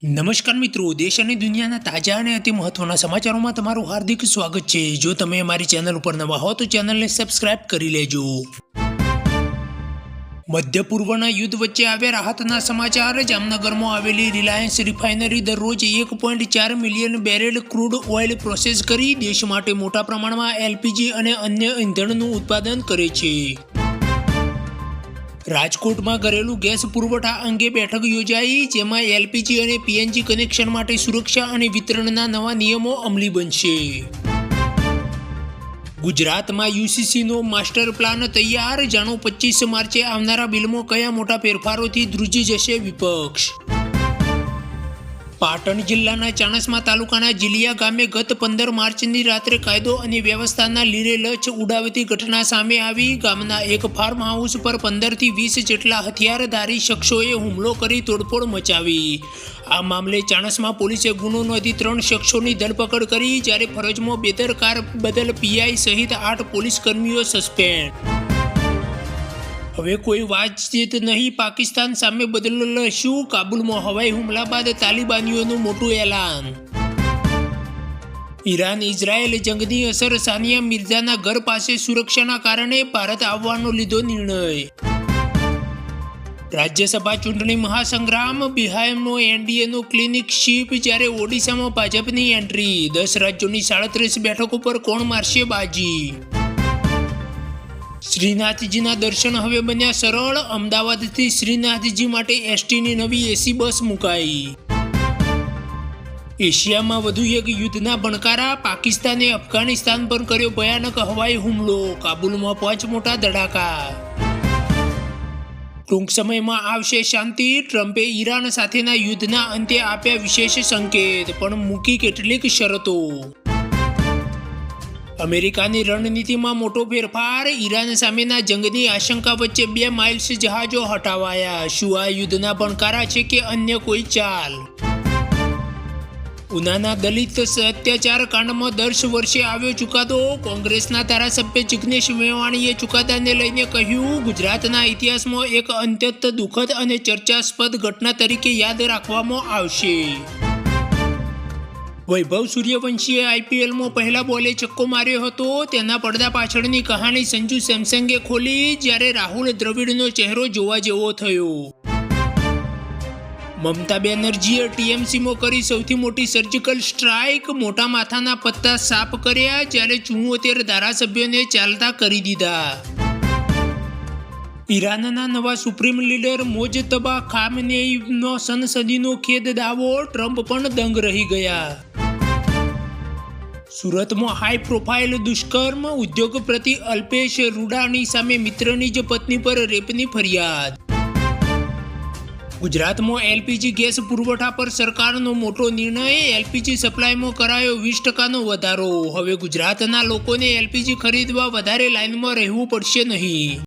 નમસ્કાર મિત્રો, દેશ અને દુનિયાના તાજા અને અતિ મહત્વના સમાચારોમાં તમારું હાર્દિક સ્વાગત છે। જો તમે અમારી ચેનલ ઉપર નવા હો તો ચેનલને સબસ્ક્રાઇબ કરી લેજો। મધ્ય પૂર્વના યુદ્ધ વચ્ચે આવ્યા રાહતના સમાચાર। જામનગરમાં આવેલી રિલાયન્સ રિફાઇનરી દરરોજ 1.4 મિલિયન બેરેલ ક્રૂડ ઓઇલ પ્રોસેસ કરી દેશ માટે મોટા પ્રમાણમાં એલપીજી અને અન્ય ઇંધણનું ઉત્પાદન કરે છે। રાજકોટમાં ઘરેલું ગેસ પુરવઠા અંગે બેઠક યોજાઈ, જેમાં એલપીજી અને પીએનજી કનેક્શન માટે સુરક્ષા અને વિતરણના નવા નિયમો અમલી બનશે। ગુજરાતમાં યુસીસીનો માસ્ટર પ્લાન તૈયાર। જાણો 25 માર્ચે આવનારા બિલમાં કયા મોટા ફેરફારોથી ધ્રુજી જશે વિપક્ષ। પાટણ જિલ્લાના ચાણસ્મા તાલુકાના જીલિયા ગામે ગત 15 માર્ચની રાત્રે કાયદો અને વ્યવસ્થાના લીરેલચ ઉડાવતી ઘટના સામે આવી। ગામના એક ફાર્મ હાઉસ પર 15 થી 20 જેટલા હથિયારધારી શખ્સોએ હુમલો કરી તોડફોડ મચાવી। આ મામલે ચાણસ્મા પોલીસે ગુનો નોંધી 3 શખ્સોની ધરપકડ કરી, જ્યારે ફરજમાં બેદરકાર બદલ પીઆઈ સહિત 8 પોલીસ કર્મીઓ સસ્પેન્ડ। હવે કોઈ વાતચીત નહીં, પાકિસ્તાન સામે બદલો લઈશું। કાબુલમાં હવાઈ હુમલા બાદ તાલિબાનીઓનું મોટું એલાન। ઈરાન ઇઝરાયેલ જંગની અસર, સાનિયા મિર્ઝાના ઘર પાસે સુરક્ષાના કારણે ભારત આવવાનો લીધો નિર્ણય। રાજ્યસભા ચૂંટણી મહાસંગ્રામ, બિહારનો એનડીએનો ક્લિનિક શિપ, જ્યારે ઓડિશામાં ભાજપની એન્ટ્રી। 10 રાજ્યોની 37 બેઠકો પર કોણ મારશે બાજી? શ્રીનાથજીના દર્શન હવે બન્યા સરળ। અમદાવાદથી શ્રીનાથજી માટે એસટીની નવી એસી બસ મુકાઈ। એશિયામાં વધુ એક યુદ્ધના ભણકારા, પાકિસ્તાને અફઘાનિસ્તાન પર કર્યો ભયાનક હવાઈ હુમલો। કાબુલમાં 5 મોટા ધડાકા। ટૂંક સમયમાં આવશે શાંતિ, ટ્રમ્પે ઈરાન સાથેના યુદ્ધના અંતે આપ્યા વિશેષ સંકેત, પણ મૂકી કેટલીક શરતો। અમેરિકાની રણનીતિમાં મોટો ફેરફાર, ઈરાન સામેના જંગની આશંકા વચ્ચે 2 માઇલ્સ જહાજો હટાવાયા। શું આ યુદ્ધના ભણકારા છે કે અન્ય કોઈ ચાલ? ઉનાના દલિત અત્યાચાર કાંડમાં 10 વર્ષે આવ્યો ચુકાદો। કોંગ્રેસના ધારાસભ્ય જિગ્નેશ મેવાણીએ ચુકાદાને લઈને કહ્યું, ગુજરાતના ઇતિહાસમાં એક અત્યંત દુઃખદ અને ચર્ચાસ્પદ ઘટના તરીકે યાદ રાખવામાં આવશે। વૈભવ સૂર્યવંશીએ આઈપીએલમાં પહેલા બોલે છક્કો માર્યો હતો, તેના પડદા પાછળની કહાની સંજુ સેમસંગે ખોલી, જ્યારે રાહુલ દ્રવિડનો ચહેરો જોવા જેવો થયો। મમતા બેનર્જીએ ટીએમસીમાં કરી સૌથી મોટી સર્જિકલ સ્ટ્રાઇક, મોટા માથાના પત્તા સાફ કર્યા, જ્યારે 74 ધારાસભ્યોને ચાલતા કરી દીધા। ઈરાનના નવા સુપ્રીમ લીડર મોજતબા ખામનેઈનો સનસદીનો ખેદ દાવો, ટ્રમ્પ પણ દંગ રહી ગયા। સુરતમાં હાઈ પ્રોફાઇલ દુષ્કર્મ, ઉદ્યોગપતિ અલ્પેશ રૂડાની સામે મિત્રની જ પત્ની પર રેપની ફરિયાદ। ગુજરાતમાં એલપીજી ગેસ પુરવઠા પર સરકારનો મોટો નિર્ણય, એલપીજી સપ્લાયમાં કરાયો 20% વધારો। હવે ગુજરાતના લોકોને એલપીજી ખરીદવા વધારે લાઇનમાં રહેવું પડશે નહીં।